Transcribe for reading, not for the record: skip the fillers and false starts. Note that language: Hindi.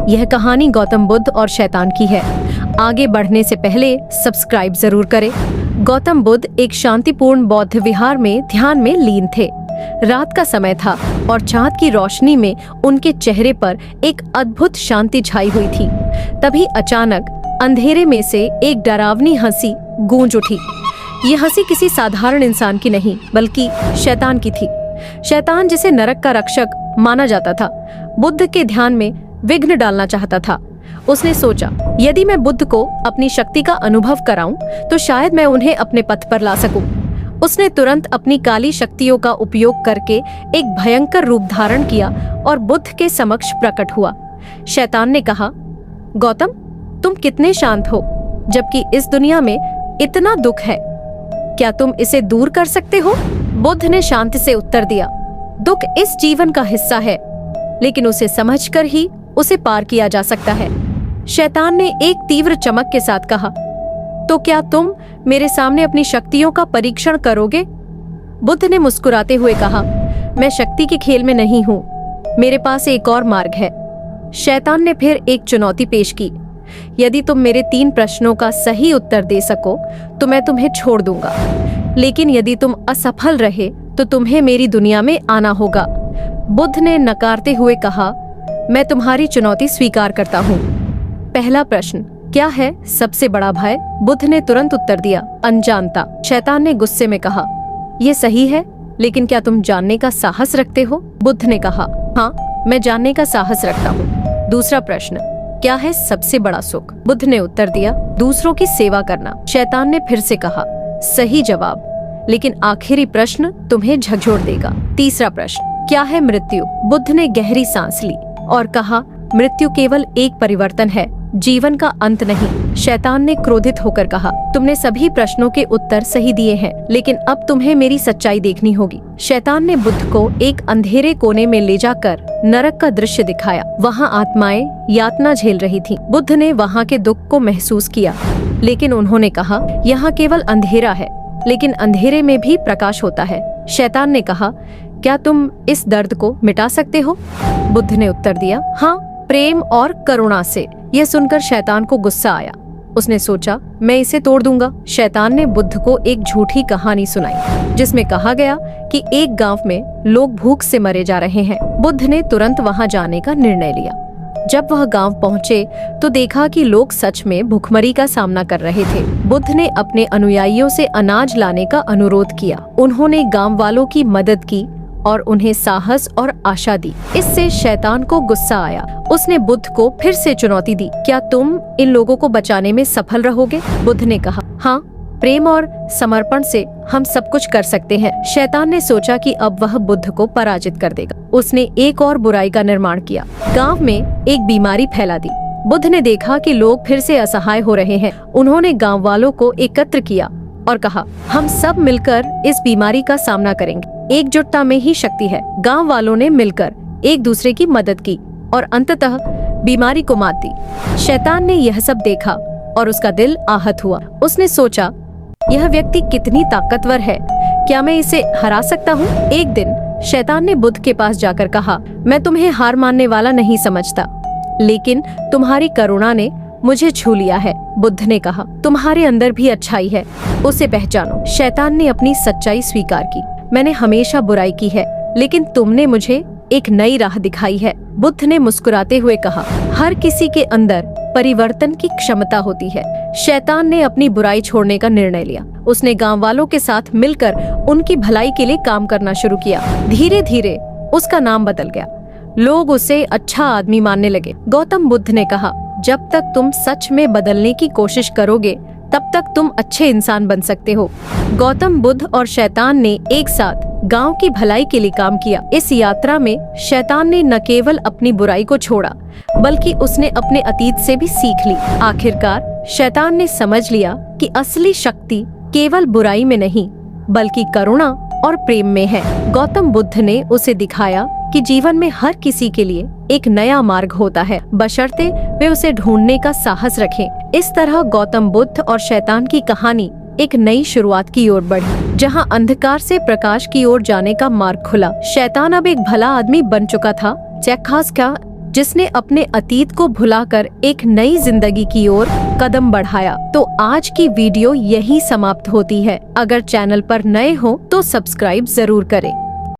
यह कहानी गौतम बुद्ध और शैतान की है। आगे बढ़ने से पहले सब्सक्राइब जरूर करें। गौतम बुद्ध एक शांतिपूर्ण बौद्ध विहार में ध्यान में लीन थे। रात का समय था और चाँद की रोशनी में उनके चेहरे पर एक अद्भुत शांति छाई हुई थी। तभी अचानक अंधेरे में से एक डरावनी हंसी गूंज उठी। ये हंसी किसी साधारण इंसान की नहीं बल्कि शैतान की थी। शैतान, जिसे नरक का रक्षक माना जाता था, बुद्ध के ध्यान में विघ्न डालना चाहता था। उसने सोचा, यदि मैं बुद्ध को अपनी शक्ति का अनुभव कराऊं तो शायद मैं उन्हें अपने पथ पर ला सकूं। उसने तुरंत अपनी काली शक्तियों का उपयोग करके एक भयंकर रूप धारण किया और बुद्ध के समक्ष प्रकट हुआ। शैतान ने कहा, गौतम, तुम कितने शांत हो, जबकि इस दुनिया में इतना दुख है। क्या तुम इसे दूर कर सकते हो? बुद्ध ने शांति से उत्तर दिया, दुख इस जीवन का हिस्सा है, लेकिन उसे समझकर ही उसे पार किया जा सकता है। शैतान ने एक तीव्र चमक के साथ कहा, तो क्या तुम मेरे सामने अपनी शक्तियों का परीक्षण करोगे? बुद्ध ने मुस्कुराते हुए कहा, मैं शक्ति के खेल में नहीं हूँ, मेरे पास एक और मार्ग है। शैतान ने फिर एक चुनौती पेश की, यदि तुम मेरे 3 प्रश्नों का सही उत्तर दे सको तो मैं तुम्हें छोड़ दूंगा, लेकिन यदि तुम असफल रहे तो तुम्हें मेरी दुनिया में आना होगा। बुद्ध ने नकारते हुए कहा, मैं तुम्हारी चुनौती स्वीकार करता हूँ। पहला प्रश्न, क्या है सबसे बड़ा भय? बुद्ध ने तुरंत उत्तर दिया, अनजानता। शैतान ने गुस्से में कहा, यह सही है, लेकिन क्या तुम जानने का साहस रखते हो? बुद्ध ने कहा, हाँ, मैं जानने का साहस रखता हूँ। दूसरा प्रश्न, क्या है सबसे बड़ा सुख? बुद्ध ने उत्तर दिया, दूसरों की सेवा करना। शैतान ने फिर से कहा, सही जवाब, लेकिन आखिरी प्रश्न तुम्हें झकझोर देगा। तीसरा प्रश्न, क्या है मृत्यु? बुद्ध ने गहरी सांस ली और कहा, मृत्यु केवल एक परिवर्तन है, जीवन का अंत नहीं। शैतान ने क्रोधित होकर कहा, तुमने सभी प्रश्नों के उत्तर सही दिए हैं, लेकिन अब तुम्हें मेरी सच्चाई देखनी होगी। शैतान ने बुद्ध को एक अंधेरे कोने में ले जाकर नरक का दृश्य दिखाया। वहाँ आत्माएं यातना झेल रही थीं। बुद्ध ने वहाँ के दुख को महसूस किया, लेकिन उन्होंने कहा, यहाँ केवल अंधेरा है, लेकिन अंधेरे में भी प्रकाश होता है। शैतान ने कहा, क्या तुम इस दर्द को मिटा सकते हो? बुद्ध ने उत्तर दिया, हाँ, प्रेम और करुणा से। यह सुनकर शैतान को गुस्सा आया। उसने सोचा, मैं इसे तोड़ दूंगा। शैतान ने बुद्ध को एक झूठी कहानी सुनाई, जिसमें कहा गया कि एक गांव में लोग भूख से मरे जा रहे हैं। बुद्ध ने तुरंत वहां जाने का निर्णय लिया। जब वह गांव पहुंचे तो देखा कि लोग सच में भूखमरी का सामना कर रहे थे। बुद्ध ने अपने अनुयायियों से अनाज लाने का अनुरोध किया। उन्होंने गांव वालों की मदद की और उन्हें साहस और आशा दी। इससे शैतान को गुस्सा आया। उसने बुद्ध को फिर से चुनौती दी, क्या तुम इन लोगों को बचाने में सफल रहोगे? बुद्ध ने कहा, हाँ, प्रेम और समर्पण से हम सब कुछ कर सकते हैं। शैतान ने सोचा कि अब वह बुद्ध को पराजित कर देगा। उसने एक और बुराई का निर्माण किया। गांव में एक बीमारी फैला दी। बुद्ध ने देखा कि लोग फिर से असहाय हो रहे हैं। उन्होंने गांव वालों को एकत्र किया और कहा, हम सब मिलकर इस बीमारी का सामना करेंगे। एकजुटता में ही शक्ति है। गांव वालों ने मिलकर एक दूसरे की मदद की और अंततः बीमारी को मात दी। शैतान ने यह सब देखा और उसका दिल आहत हुआ। उसने सोचा, यह व्यक्ति कितनी ताकतवर है, क्या मैं इसे हरा सकता हूँ? एक दिन शैतान ने बुद्ध के पास जाकर कहा, मैं तुम्हें हार मानने वाला नहीं समझता, लेकिन तुम्हारी करुणा ने मुझे छू लिया है। बुद्ध ने कहा, तुम्हारे अंदर भी अच्छाई है, उसे पहचानो। शैतान ने अपनी सच्चाई स्वीकार की, मैंने हमेशा बुराई की है, लेकिन तुमने मुझे एक नई राह दिखाई है। बुद्ध ने मुस्कुराते हुए कहा, हर किसी के अंदर परिवर्तन की क्षमता होती है। शैतान ने अपनी बुराई छोड़ने का निर्णय लिया। उसने गांव वालों के साथ मिलकर उनकी भलाई के लिए काम करना शुरू किया। धीरे धीरे उसका नाम बदल गया। लोग उसे अच्छा आदमी मानने लगे। गौतम बुद्ध ने कहा, जब तक तुम सच में बदलने की कोशिश करोगे तब तक तुम अच्छे इंसान बन सकते हो। गौतम बुद्ध और शैतान ने एक साथ गांव की भलाई के लिए काम किया। इस यात्रा में शैतान ने न केवल अपनी बुराई को छोड़ा, बल्कि उसने अपने अतीत से भी सीख ली। आखिरकार शैतान ने समझ लिया कि असली शक्ति केवल बुराई में नहीं, बल्कि करुणा और प्रेम में है। गौतम बुद्ध ने उसे दिखाया कि जीवन में हर किसी के लिए एक नया मार्ग होता है, बशर्ते वे उसे ढूंढने का साहस रखें। इस तरह गौतम बुद्ध और शैतान की कहानी एक नई शुरुआत की ओर बढ़ी, जहां अंधकार से प्रकाश की ओर जाने का मार्ग खुला। शैतान अब एक भला आदमी बन चुका था, जिसने अपने अतीत को भुलाकर एक नई जिंदगी की ओर कदम बढ़ाया। तो आज की वीडियो यहीं समाप्त होती है। अगर चैनल पर नए हो तो सब्सक्राइब जरूर करें।